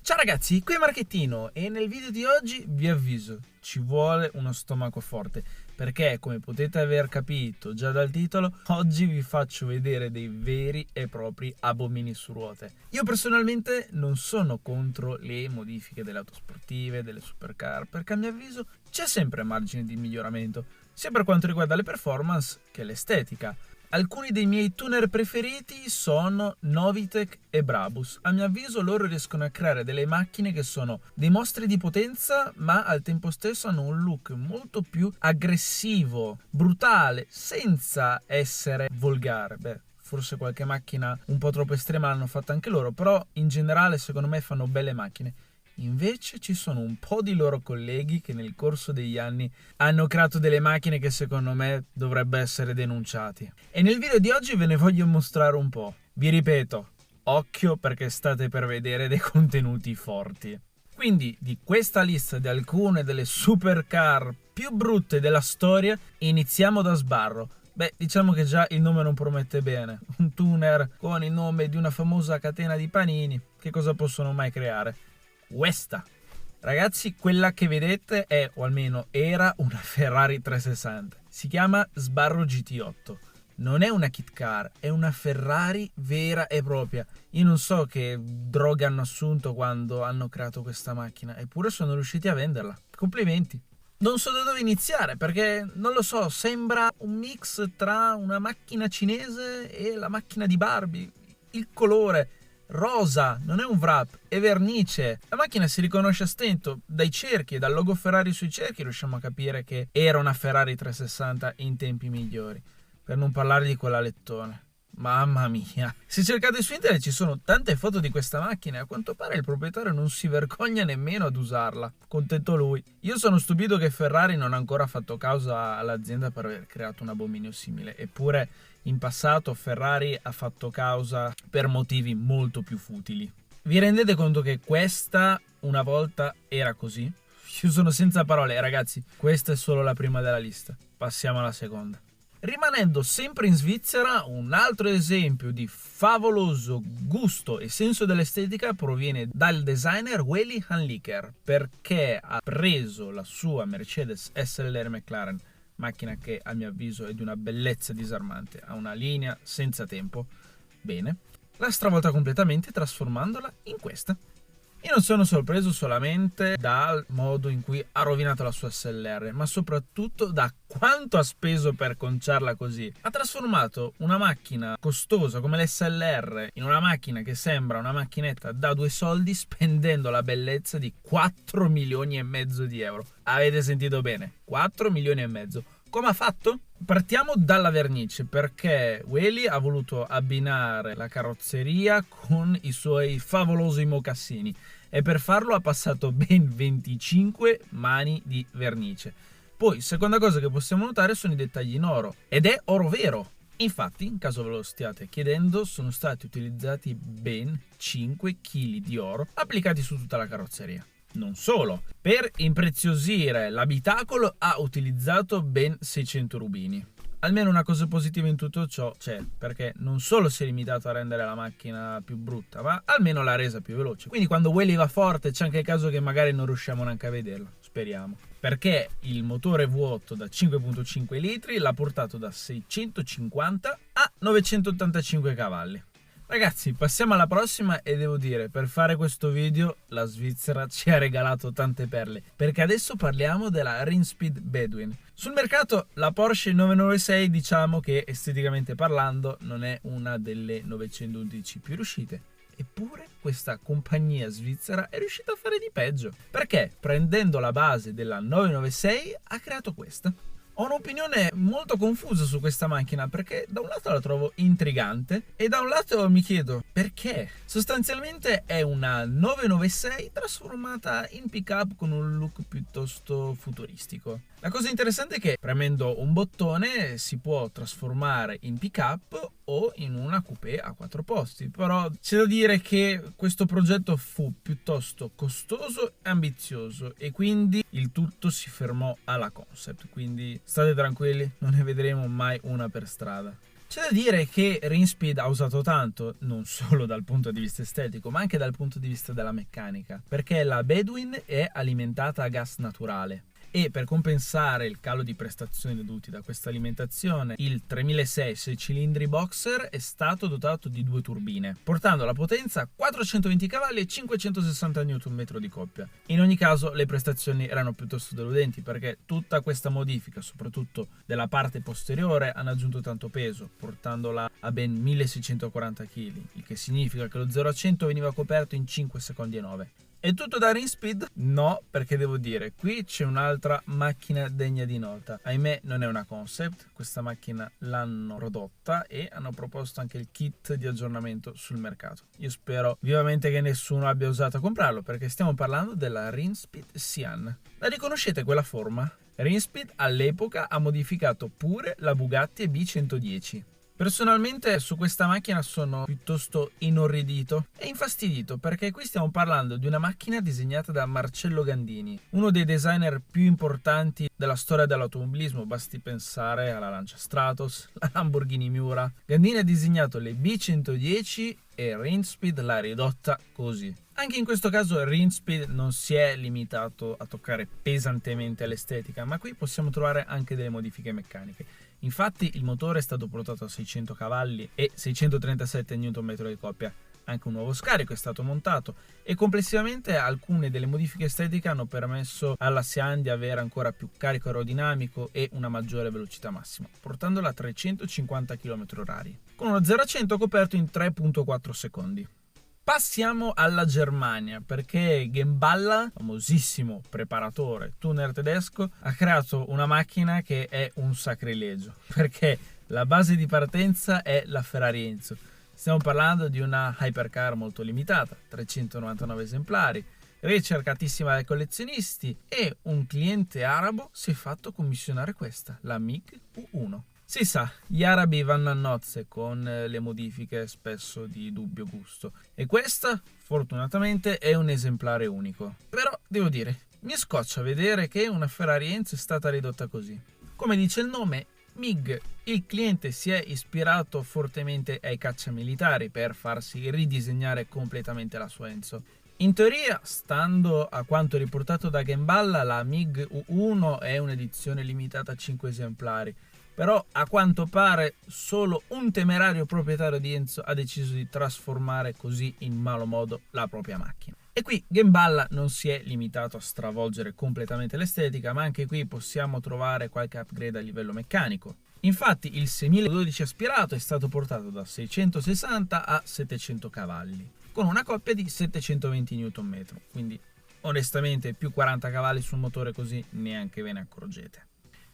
Ciao ragazzi, qui è Marchettino e nel video di oggi vi avviso, ci vuole uno stomaco forte perché, come potete aver capito già dal titolo, oggi vi faccio vedere dei veri e propri abomini su ruote. Io personalmente non sono contro le modifiche delle auto sportive, delle supercar, perché a mio avviso c'è sempre margine di miglioramento, sia per quanto riguarda le performance che l'estetica. Alcuni dei miei tuner preferiti sono Novitec e Brabus. A mio avviso loro riescono a creare delle macchine che sono dei mostri di potenza, ma al tempo stesso hanno un look molto più aggressivo, brutale, senza essere volgare. Beh, forse qualche macchina un po' troppo estrema l'hanno fatta anche loro, però in generale secondo me fanno belle macchine. Invece ci sono un po' di loro colleghi che nel corso degli anni hanno creato delle macchine che secondo me dovrebbero essere denunciati. E nel video di oggi ve ne voglio mostrare un po'. Vi ripeto, occhio perché state per vedere dei contenuti forti. Quindi di questa lista di alcune delle supercar più brutte della storia iniziamo da sbarro. Beh, diciamo che già il nome non promette bene. Un tuner con il nome di una famosa catena di panini. Che cosa possono mai creare? Questa, ragazzi, quella che vedete è, o almeno era, una Ferrari 360. Si chiama Sbarro GT8. Non è una kit car, è una Ferrari vera e propria. Io non so che droga hanno assunto quando hanno creato questa macchina, eppure sono riusciti a venderla. Complimenti. Non so da dove iniziare perché, non lo so, sembra un mix tra una macchina cinese e la macchina di Barbie. Il colore rosa, non è un wrap, è vernice. La macchina si riconosce a stento, dai cerchi e dal logo Ferrari sui cerchi riusciamo a capire che era una Ferrari 360 in tempi migliori, per non parlare di quella lettone. Mamma mia, se cercate su internet ci sono tante foto di questa macchina e a quanto pare il proprietario non si vergogna nemmeno ad usarla. Contento lui. Io sono stupito che Ferrari non ha ancora fatto causa all'azienda per aver creato un abominio simile, eppure in passato Ferrari ha fatto causa per motivi molto più futili. Vi rendete conto che questa una volta era così? Io sono senza parole, ragazzi, questa è solo la prima della lista. Passiamo alla seconda. Rimanendo sempre in Svizzera, un altro esempio di favoloso gusto e senso dell'estetica proviene dal designer Wely Hanliker, perché ha preso la sua Mercedes SLR McLaren, macchina che a mio avviso è di una bellezza disarmante, ha una linea senza tempo, bene, l'ha stravolta completamente trasformandola in questa. Io non sono sorpreso solamente dal modo in cui ha rovinato la sua SLR, ma soprattutto da quanto ha speso per conciarla così. Ha trasformato una macchina costosa come l'SLR in una macchina che sembra una macchinetta da 2 soldi, spendendo la bellezza di 4 milioni e mezzo di euro. Avete sentito bene, 4 milioni e mezzo. Come ha fatto? Partiamo dalla vernice, perché Wely ha voluto abbinare la carrozzeria con i suoi favolosi mocassini e per farlo ha passato ben 25 mani di vernice. Poi, seconda cosa che possiamo notare sono i dettagli in oro, ed è oro vero. Infatti, in caso ve lo stiate chiedendo, sono stati utilizzati ben 5 kg di oro applicati su tutta la carrozzeria. Non solo, per impreziosire l'abitacolo ha utilizzato ben 600 rubini. Almeno una cosa positiva in tutto ciò c'è, perché non solo si è limitato a rendere la macchina più brutta, ma almeno l'ha resa più veloce. Quindi quando Wely va forte c'è anche il caso che magari non riusciamo neanche a vederlo, speriamo. Perché il motore vuoto da 5.5 litri l'ha portato da 650 a 985 cavalli. Ragazzi, passiamo alla prossima e devo dire, per fare questo video la Svizzera ci ha regalato tante perle, perché adesso parliamo della Rinspeed Bedouin. Sul mercato la Porsche 996 diciamo che esteticamente parlando non è una delle 911 più riuscite. Eppure questa compagnia svizzera è riuscita a fare di peggio, perché prendendo la base della 996 ha creato questa. Ho un'opinione molto confusa su questa macchina perché da un lato la trovo intrigante e da un lato mi chiedo perché. Sostanzialmente è una 996 trasformata in pick-up con un look piuttosto futuristico. La cosa interessante è che premendo un bottone si può trasformare in pick-up o in una coupé a 4 posti, però c'è da dire che questo progetto fu piuttosto costoso e ambizioso e quindi il tutto si fermò alla concept, quindi state tranquilli, non ne vedremo mai una per strada. C'è da dire che Rinspeed ha usato tanto, non solo dal punto di vista estetico, ma anche dal punto di vista della meccanica, perché la Bedouin è alimentata a gas naturale. E per compensare il calo di prestazioni dovuti da questa alimentazione, il 3006 6 cilindri Boxer è stato dotato di 2 turbine, portando la potenza a 420 cavalli e 560 Nm di coppia. In ogni caso le prestazioni erano piuttosto deludenti, perché tutta questa modifica, soprattutto della parte posteriore, hanno aggiunto tanto peso, portandola a ben 1640 kg, il che significa che lo 0 a 100 veniva coperto in 5 secondi e 9. È tutto da Rinspeed? No, perché devo dire, qui c'è un'altra macchina degna di nota. Ahimè non è una concept, questa macchina l'hanno prodotta e hanno proposto anche il kit di aggiornamento sul mercato. Io spero vivamente che nessuno abbia osato comprarlo, perché stiamo parlando della Rinspeed Sian. La riconoscete quella forma? Rinspeed all'epoca ha modificato pure la Bugatti EB110. Personalmente su questa macchina sono piuttosto inorridito e infastidito, perché qui stiamo parlando di una macchina disegnata da Marcello Gandini, uno dei designer più importanti della storia dell'automobilismo. Basti pensare alla Lancia Stratos, la Lamborghini Miura. Gandini ha disegnato le B110 e Rinspeed l'ha ridotta così. Anche in questo caso Rinspeed non si è limitato a toccare pesantemente l'estetica, ma qui possiamo trovare anche delle modifiche meccaniche. Infatti il motore è stato portato a 600 cavalli e 637 Nm di coppia, anche un nuovo scarico è stato montato e complessivamente alcune delle modifiche estetiche hanno permesso alla Sian di avere ancora più carico aerodinamico e una maggiore velocità massima, portandola a 350 km/h, con uno 0 a 100 coperto in 3,4 secondi. Passiamo alla Germania, perché Gemballa, famosissimo preparatore tuner tedesco, ha creato una macchina che è un sacrilegio, perché la base di partenza è la Ferrari Enzo. Stiamo parlando di una hypercar molto limitata, 399 esemplari, ricercatissima dai collezionisti, e un cliente arabo si è fatto commissionare questa, la MiG U1. Si sa, gli arabi vanno a nozze con le modifiche spesso di dubbio gusto, e questa fortunatamente è un esemplare unico. Però devo dire, mi scoccia vedere che una Ferrari Enzo è stata ridotta così. Come dice il nome, MiG, il cliente si è ispirato fortemente ai cacciamilitari per farsi ridisegnare completamente la sua Enzo. In teoria, stando a quanto riportato da Gemballa, la MiG U1 è un'edizione limitata a 5 esemplari, però a quanto pare solo un temerario proprietario di Enzo ha deciso di trasformare così in malo modo la propria macchina. E qui Gemballa non si è limitato a stravolgere completamente l'estetica, ma anche qui possiamo trovare qualche upgrade a livello meccanico. Infatti il 6012 aspirato è stato portato da 660 a 700 cavalli, con una coppia di 720 Nm, quindi onestamente più 40 cavalli sul motore così neanche ve ne accorgete.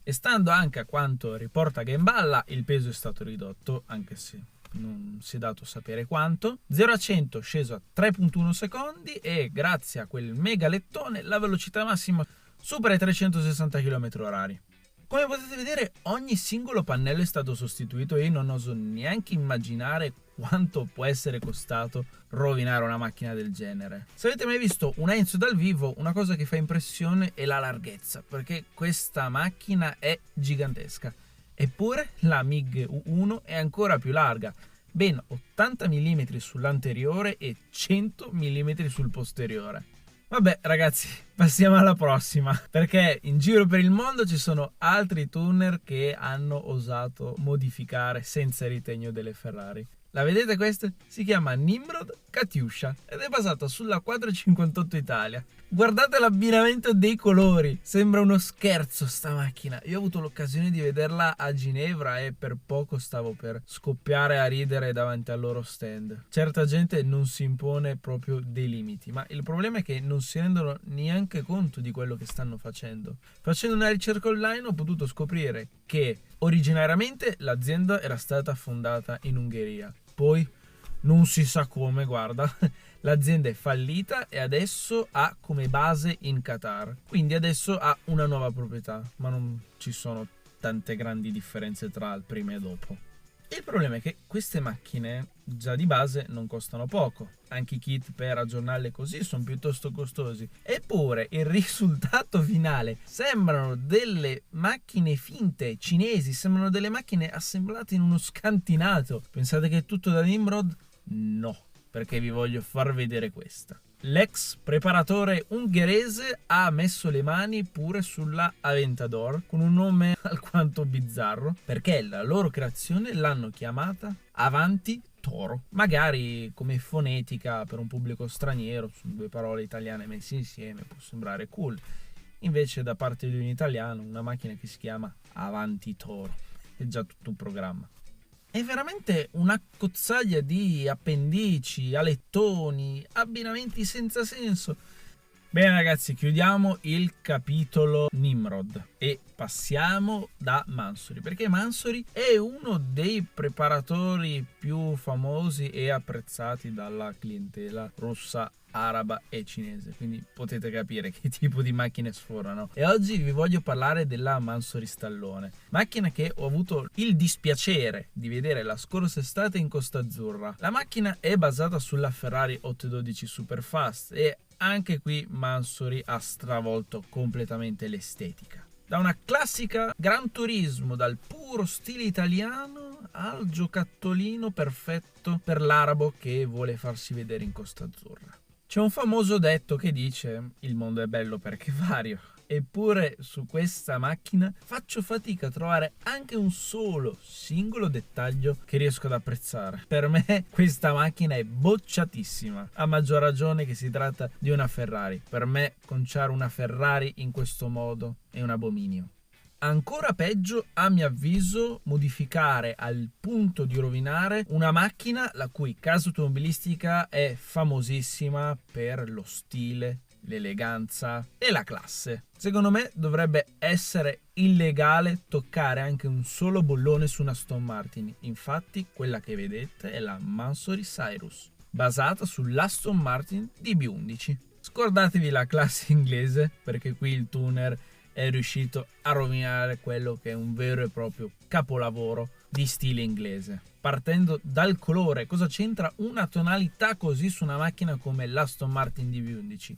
E stando anche a quanto riporta Gemballa, il peso è stato ridotto, anche se non si è dato sapere quanto. 0 a 100 sceso a 3,1 secondi e grazie a quel mega lettone la velocità massima supera i 360 km/h. Come potete vedere, ogni singolo pannello è stato sostituito e io non oso neanche immaginare quanto può essere costato rovinare una macchina del genere. Se avete mai visto una Enzo dal vivo, una cosa che fa impressione è la larghezza, perché questa macchina è gigantesca. Eppure la MiG U1 è ancora più larga, ben 80 mm sull'anteriore e 100 mm sul posteriore. Vabbè ragazzi, passiamo alla prossima, perché in giro per il mondo ci sono altri tuner che hanno osato modificare senza ritegno delle Ferrari. La vedete questa? Si chiama Nimrod Katyusha ed è basata sulla 458 Italia. Guardate l'abbinamento dei colori, sembra uno scherzo sta macchina. Io ho avuto l'occasione di vederla a Ginevra e per poco stavo per scoppiare a ridere davanti al loro stand. Certa gente non si impone proprio dei limiti, ma il problema è che non si rendono neanche conto di quello che stanno facendo. Facendo una ricerca online ho potuto scoprire che originariamente l'azienda era stata fondata in Ungheria, poi non si sa come, guarda, l'azienda è fallita e adesso ha come base in Qatar, quindi adesso ha una nuova proprietà, ma non ci sono tante grandi differenze tra il prima e dopo. Il problema è che queste macchine già di base non costano poco, anche i kit per aggiornarle così sono piuttosto costosi, eppure il risultato finale sembrano delle macchine finte cinesi, sembrano delle macchine assemblate in uno scantinato. Pensate che è tutto da Nimrod? No, perché vi voglio far vedere questa. L'ex preparatore ungherese ha messo le mani pure sulla Aventador con un nome alquanto bizzarro, perché la loro creazione l'hanno chiamata Avanti Toro. Magari come fonetica per un pubblico straniero, su due parole italiane messe insieme, può sembrare cool. Invece da parte di un italiano, una macchina che si chiama Avanti Toro. È già tutto un programma. È veramente una cozzaglia di appendici, alettoni, abbinamenti senza senso. Bene ragazzi, chiudiamo il capitolo Nimrod e passiamo da Mansory, perché Mansory è uno dei preparatori più famosi e apprezzati dalla clientela russa, araba e cinese, quindi potete capire che tipo di macchine sforano. E oggi vi voglio parlare della Mansory Stallone, macchina che ho avuto il dispiacere di vedere la scorsa estate in Costa Azzurra. La macchina è basata sulla Ferrari 812 Superfast e anche qui Mansory ha stravolto completamente l'estetica. Da una classica Gran Turismo, dal puro stile italiano al giocattolino perfetto per l'arabo che vuole farsi vedere in Costa Azzurra. C'è un famoso detto che dice: il mondo è bello perché è vario. Eppure su questa macchina faccio fatica a trovare anche un solo singolo dettaglio che riesco ad apprezzare. Per me questa macchina è bocciatissima, a maggior ragione che si tratta di una Ferrari. Per me conciare una Ferrari in questo modo è un abominio. Ancora peggio, a mio avviso, modificare al punto di rovinare una macchina la cui casa automobilistica è famosissima per lo stile, l'eleganza e la classe. Secondo me dovrebbe essere illegale toccare anche un solo bollone su una Aston Martin. Infatti quella che vedete è la Mansory Cyrus, basata sull'Aston Martin DB11. Scordatevi la classe inglese, perché qui il tuner è riuscito a rovinare quello che è un vero e proprio capolavoro di stile inglese. Partendo dal colore, cosa c'entra una tonalità così su una macchina come l'Aston Martin DB11?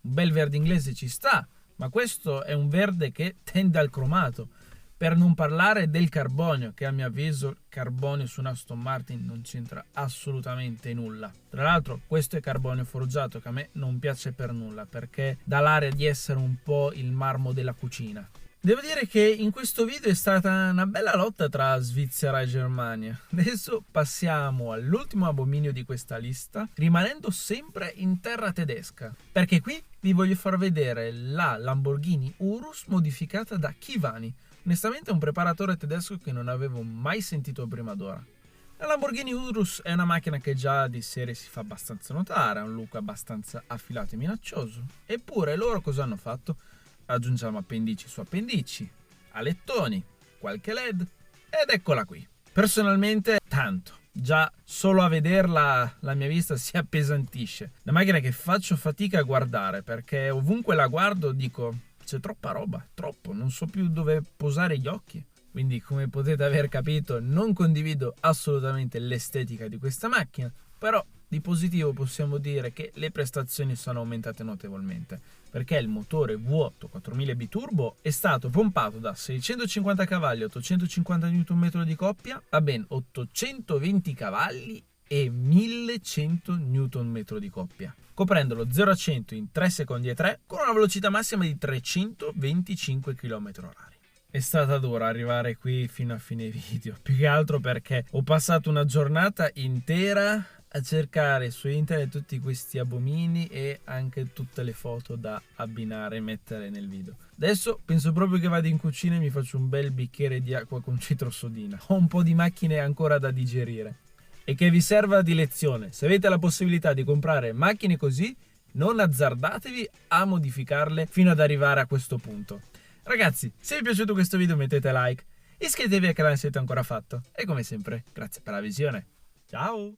Un bel verde inglese ci sta, ma questo è un verde che tende al cromato. Per non parlare del carbonio, che a mio avviso il carbonio su una Aston Martin non c'entra assolutamente nulla. Tra l'altro questo è carbonio forgiato, che a me non piace per nulla, perché dà l'aria di essere un po' il marmo della cucina. Devo dire che in questo video è stata una bella lotta tra Svizzera e Germania. Adesso passiamo all'ultimo abominio di questa lista, rimanendo sempre in terra tedesca, perché qui vi voglio far vedere la Lamborghini Urus modificata da Chivani. Onestamente è un preparatore tedesco che non avevo mai sentito prima d'ora. La Lamborghini Urus è una macchina che già di serie si fa abbastanza notare, ha un look abbastanza affilato e minaccioso. Eppure loro cosa hanno fatto? Aggiungiamo appendici su appendici, alettoni, qualche LED ed eccola qui. Personalmente tanto, già solo a vederla la mia vista si appesantisce. Una macchina che faccio fatica a guardare, perché ovunque la guardo dico: c'è troppa roba, troppo, non so più dove posare gli occhi. Quindi, come potete aver capito, non condivido assolutamente l'estetica di questa macchina, però di positivo possiamo dire che le prestazioni sono aumentate notevolmente, perché il motore V8 4000 biturbo è stato pompato da 650 cavalli 850 Nm di coppia a ben 820 cavalli e 1100 Nm di coppia, coprendo lo 0 a 100 in 3 secondi e 3 con una velocità massima di 325 km/h. È stata dura arrivare qui fino a fine video, più che altro perché ho passato una giornata intera a cercare su internet tutti questi abomini e anche tutte le foto da abbinare e mettere nel video. Adesso penso proprio che vado in cucina e mi faccio un bel bicchiere di acqua con citrosodina. Ho un po' di macchine ancora da digerire. E che vi serva di lezione: se avete la possibilità di comprare macchine così, non azzardatevi a modificarle fino ad arrivare a questo punto. Ragazzi, se vi è piaciuto questo video mettete like, iscrivetevi al canale se avete ancora fatto e come sempre grazie per la visione. Ciao!